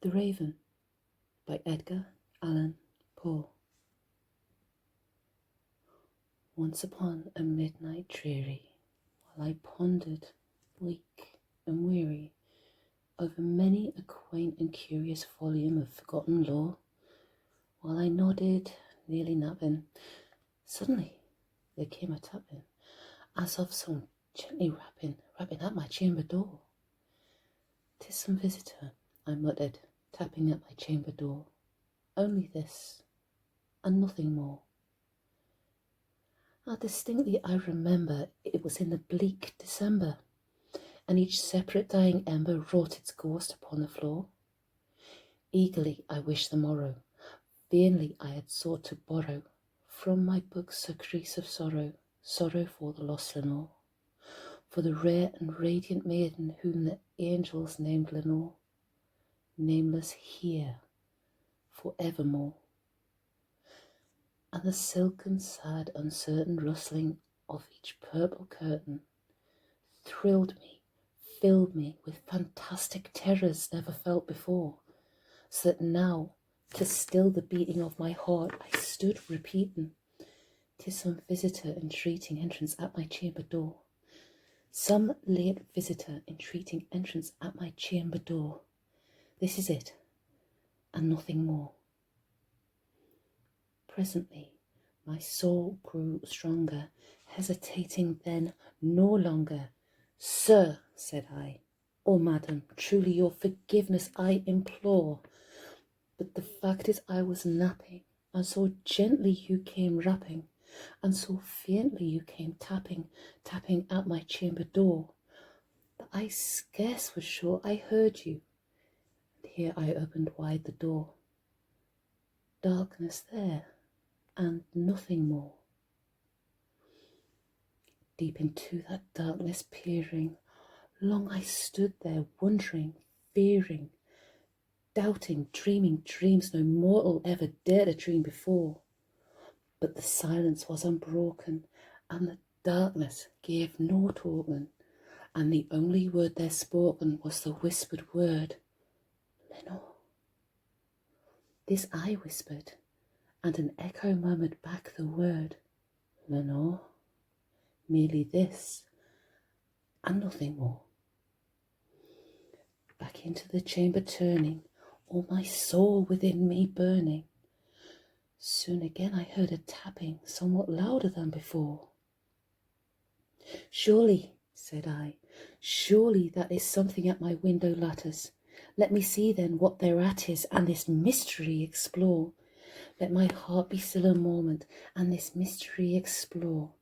The Raven by Edgar, Allan, Poe. Once upon a midnight dreary, while I pondered, weak and weary, over many a quaint and curious volume of forgotten lore, while I nodded, nearly napping, suddenly there came a tapping, as of some gently rapping at my chamber door. "'Tis some visitor," I muttered, tapping at my chamber door. "Only this, and nothing more." How distinctly I remember it was in the bleak December, and each separate dying ember wrought its ghost upon the floor. Eagerly I wished the morrow, vainly I had sought to borrow from my books a crease of sorrow, sorrow for the lost Lenore, for the rare and radiant maiden whom the angels named Lenore, nameless here for evermore. And the silken, sad, uncertain rustling of each purple curtain thrilled me, filled me with fantastic terrors never felt before, so that now, to still the beating of my heart, I stood repeating, "'Tis some visitor entreating entrance at my chamber door, some late visitor entreating entrance at my chamber door. This is it, and nothing more." Presently my soul grew stronger, hesitating then no longer. "Sir," said I, "oh madam, truly your forgiveness I implore, but the fact is I was napping, and so gently you came rapping, and so faintly you came tapping at my chamber door, that I scarce was sure I heard you." And here I opened wide the door. Darkness there, and nothing more. Deep into that darkness peering, long I stood there wondering, fearing, doubting, dreaming dreams no mortal ever dared to dream before. But the silence was unbroken, and the darkness gave no token, and the only word there spoken was the whispered word, "Lenore." This I whispered, and an echo murmured back the word, "Lenore." Merely this, and nothing more. Back into the chamber turning, all my soul within me burning. Soon again I heard a tapping, somewhat louder than before. "Surely," said I, "surely that is something at my window lattice. Let me see then what thereat is, and this mystery explore. Let my heart be still a moment, and this mystery explore.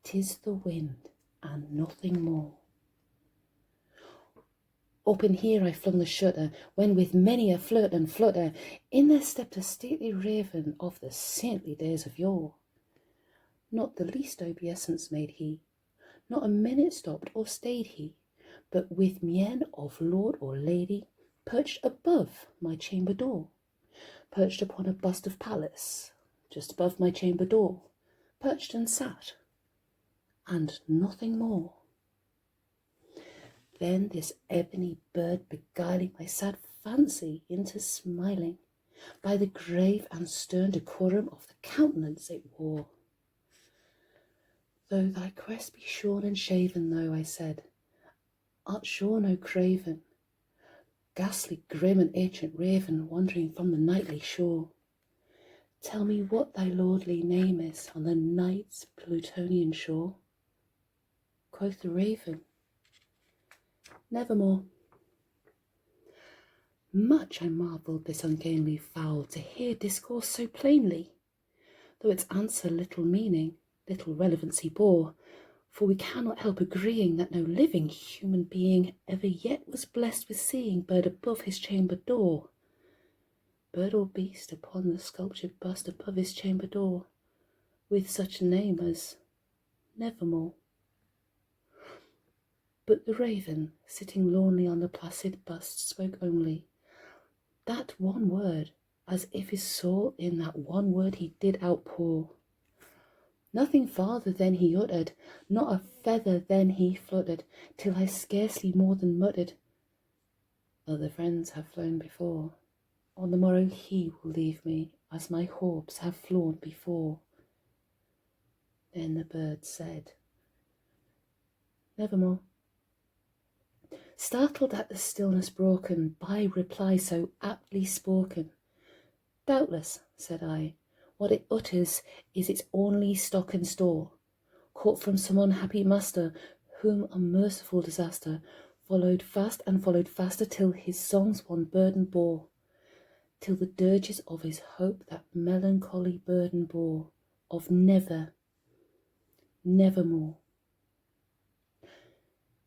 'Tis the wind, and nothing more." Open here I flung the shutter, when with many a flirt and flutter, in there stepped a stately raven of the saintly days of yore. Not the least obeisance made he, not a minute stopped or stayed he, but with mien of lord or lady, perched above my chamber door, perched upon a bust of Pallas, just above my chamber door, perched and sat, and nothing more. Then this ebony bird beguiling my sad fancy into smiling, by the grave and stern decorum of the countenance it wore. "Though thy crest be shorn and shaven, though," I said, "art shorn, O craven, ghastly, grim, and ancient raven, wandering from the nightly shore. Tell me what thy lordly name is on the night's Plutonian shore." Quoth the raven, "Nevermore." Much I marvelled this ungainly fowl to hear discourse so plainly, though its answer little meaning, little relevancy bore, for we cannot help agreeing that no living human being ever yet was blessed with seeing bird above his chamber door, bird or beast upon the sculptured bust above his chamber door, with such name as Nevermore. But the raven, sitting lonely on the placid bust, spoke only that one word, as if his soul in that one word he did outpour. Nothing farther then he uttered, not a feather then he fluttered, till I scarcely more than muttered, "Other friends have flown before." On the morrow he will leave me, as my hopes have flown before. Then the bird said, nevermore. Startled at the stillness broken by reply so aptly spoken, doubtless, said I, what it utters is its only stock and store, caught from some unhappy master, whom a merciful disaster followed fast and followed faster, till his songs one burden bore, till the dirges of his hope that melancholy burden bore, of never, nevermore.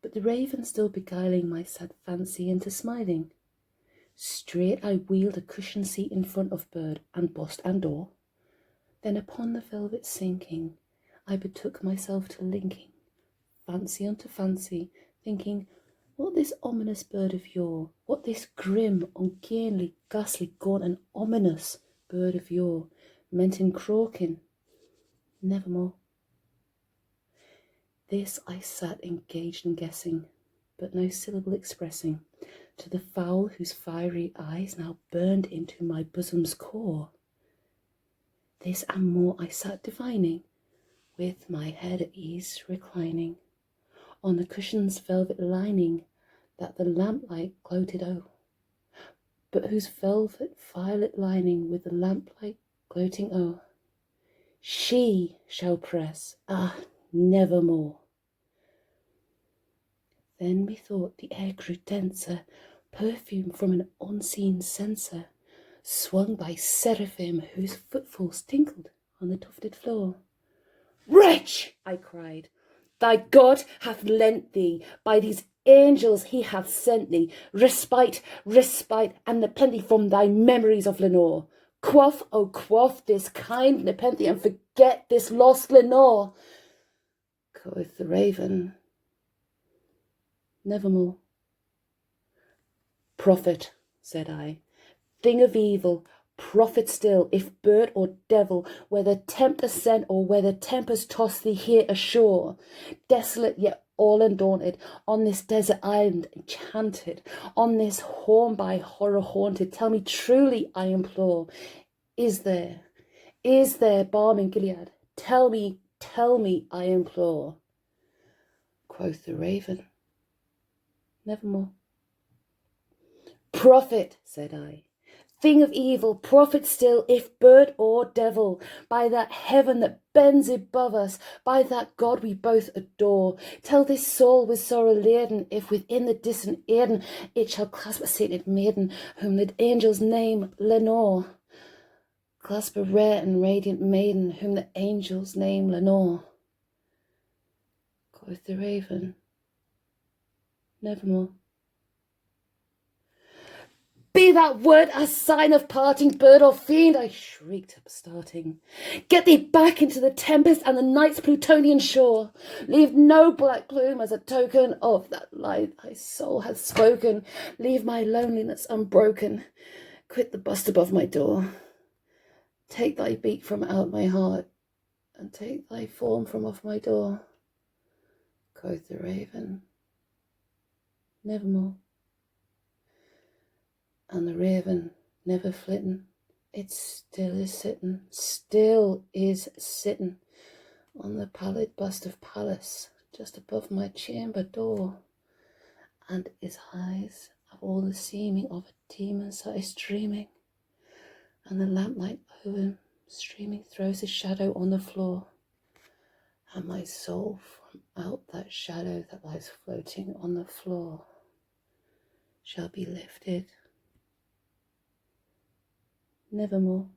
But the raven still beguiling my sad fancy into smiling, straight I wheeled a cushioned seat in front of bird and bust and door. Then upon the velvet sinking, I betook myself to linking fancy unto fancy, thinking, what this ominous bird of yore, what this grim, ungainly, ghastly, gaunt and ominous bird of yore meant in croaking, nevermore. This I sat engaged in guessing, but no syllable expressing, to the fowl whose fiery eyes now burned into my bosom's core. This and more I sat divining, with my head at ease reclining, on the cushion's velvet lining, that the lamplight gloated o'er, but whose velvet violet lining with the lamplight gloating o'er, she shall press, ah, nevermore. Then methought the air grew denser, perfume from an unseen censer, swung by seraphim whose footfalls tinkled on the tufted floor. Wretch, I cried, thy God hath lent thee, by these angels he hath sent thee, respite, respite, and nepenthe from thy memories of Lenore. Quaff, oh quaff this kind nepenthe, and forget this lost Lenore. Quoth the raven, nevermore. Prophet, said I, thing of evil, prophet still, if bird or devil, whether tempest sent or whether tempest toss thee here ashore, desolate yet all undaunted, on this desert island enchanted, on this home by horror haunted, tell me truly, I implore, is there balm in Gilead? Tell me, I implore. Quoth the raven, nevermore. Prophet, said I, thing of evil, prophet still, if bird or devil, by that heaven that bends above us, by that God we both adore, tell this soul with sorrow laden, if within the distant Eden it shall clasp a sainted maiden, whom the angels name Lenore. Clasp a rare and radiant maiden, whom the angels name Lenore. Quoth the raven, nevermore. Be that word a sign of parting, bird or fiend, I shrieked, upstarting. Get thee back into the tempest and the night's Plutonian shore. Leave no black gloom as a token of that light thy soul hath spoken. Leave my loneliness unbroken. Quit the bust above my door. Take thy beak from out my heart, and take thy form from off my door. Quoth the raven, nevermore. And the raven, never flitting, it still is sitting on the pallid bust of Pallas, just above my chamber door, and his eyes have all the seeming of a demon-sized dreaming, and the lamplight over him streaming throws his shadow on the floor, and my soul from out that shadow that lies floating on the floor shall be lifted nevermore.